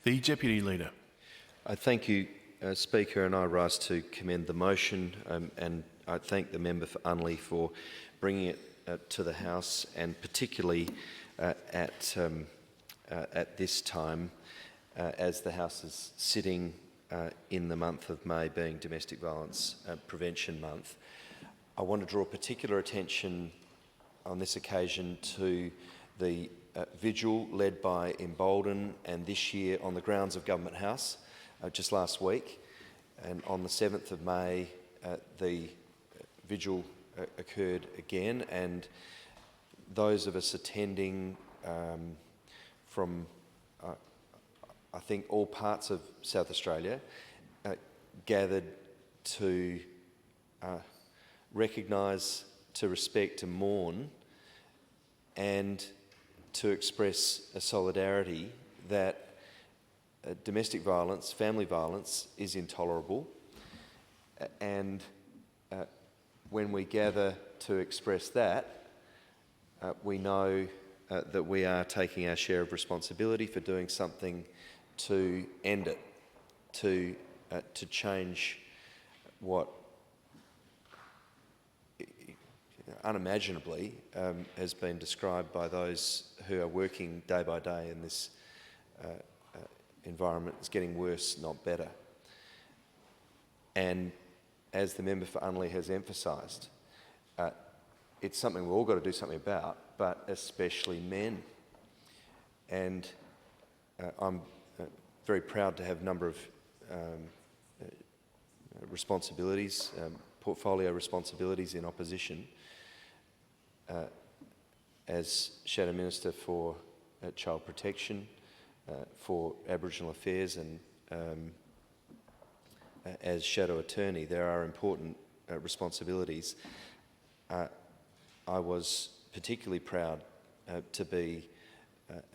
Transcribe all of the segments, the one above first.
The Deputy Leader. Thank you, Speaker, and I rise to commend the motion and I thank the member for Unley for bringing it to the House, and particularly at this time as the House is sitting in the month of May, being Domestic Violence Prevention Month. I want to draw particular attention on this occasion to the vigil led by Embolden, and this year on the grounds of Government House just last week. And on the 7th of May, the vigil occurred again, and those of us attending from I think all parts of South Australia gathered to recognise, to respect, to mourn, and to express a solidarity that domestic violence, family violence, is intolerable. And when we gather to express that, we know that we are taking our share of responsibility for doing something to end it, to change what unimaginably has been described by those who are working day by day in this environment. It's getting worse, not better. And as the member for Unley has emphasised, it's something we've all got to do something about, but especially men. And I'm very proud to have a number of responsibilities, portfolio responsibilities in opposition as Shadow Minister for Child Protection, for Aboriginal Affairs, and as Shadow Attorney. There are important responsibilities. I was particularly proud to be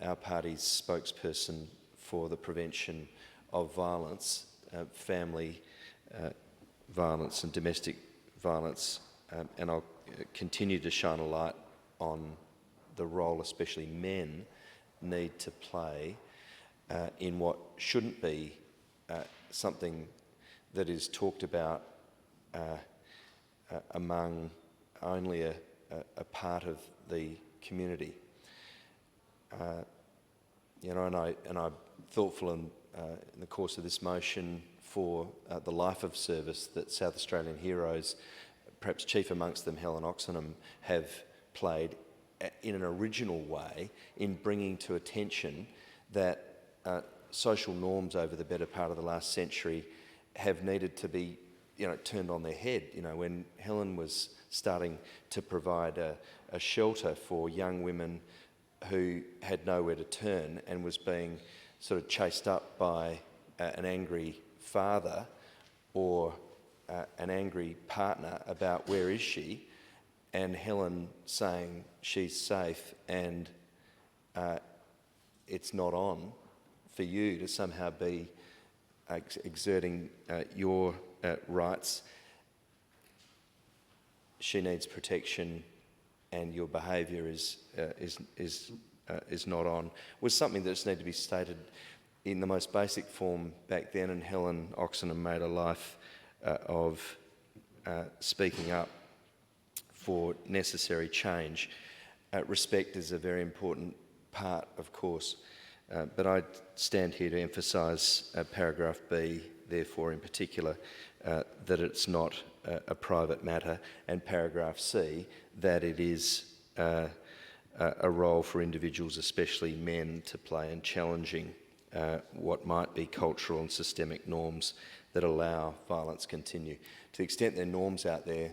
our party's spokesperson for the prevention of violence, family violence and domestic violence, and I'll continue to shine a light on the role especially men need to play in what shouldn't be something that is talked about among only a part of the community. And I'm thoughtful in the course of this motion for the life of service that South Australian heroes, perhaps chief amongst them Helen Oxenham, have played in an original way in bringing to attention that social norms over the better part of the last century have needed to be turned on their head. When Helen was starting to provide a shelter for young women who had nowhere to turn and was being sort of chased up by an angry father or an angry partner about where is she, and Helen saying she's safe and it's not on for you to somehow be exerting your rights. She needs protection and your behaviour is not on, was something that just needed to be stated in the most basic form back then, and Helen Oxenham made a life of speaking up for necessary change. Respect is a very important part, of course, but I stand here to emphasise paragraph B, therefore, in particular, that it's not a private matter, and paragraph C, that it is a role for individuals, especially men, to play in challenging what might be cultural and systemic norms that allow violence continue. To the extent there are norms out there,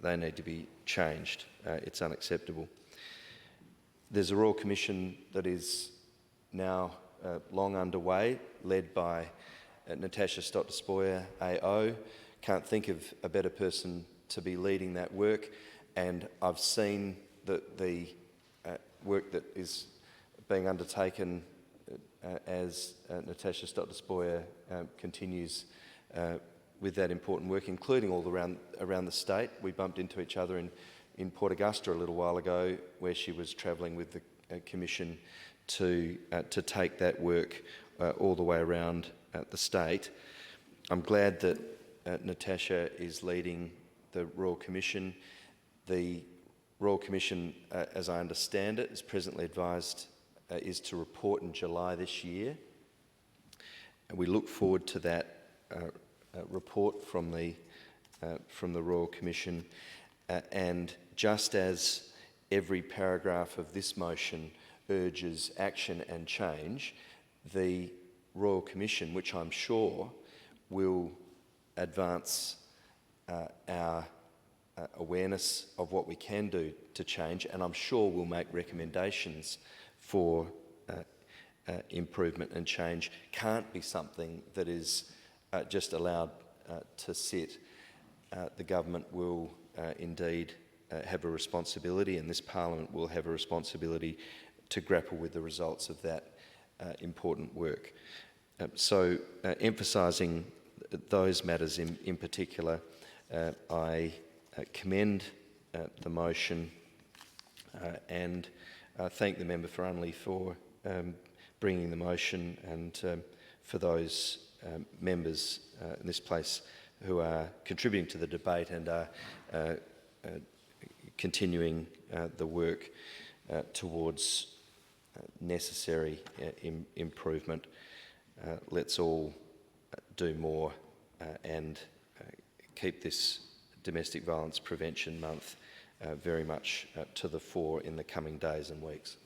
they need to be changed. It's unacceptable. There's a Royal Commission that is now long underway, led by Natasha Stott-Despoja AO. Can't think of a better person to be leading that work, and I've seen that the work that is being undertaken as Natasha Stott-Despoja continues with that important work, including all around the state. We bumped into each other in Port Augusta a little while ago, where she was travelling with the Commission to take that work all the way around the state. I'm glad that Natasha is leading the Royal Commission. The Royal Commission, as I understand it, is presently advised is to report in July this year. And we look forward to that report from the Royal Commission. And just as every paragraph of this motion urges action and change, the Royal Commission, which I'm sure will advance our awareness of what we can do to change, and I'm sure we'll make recommendations for improvement and change, can't be something that is just allowed to sit. The government will indeed have a responsibility, and this Parliament will have a responsibility to grapple with the results of that important work. So emphasising those matters in particular, I commend the motion and thank the member for Unley for bringing the motion, and for those members in this place who are contributing to the debate and are continuing the work towards necessary improvement. Let's all do more and keep this Domestic Violence Prevention Month very much to the fore in the coming days and weeks.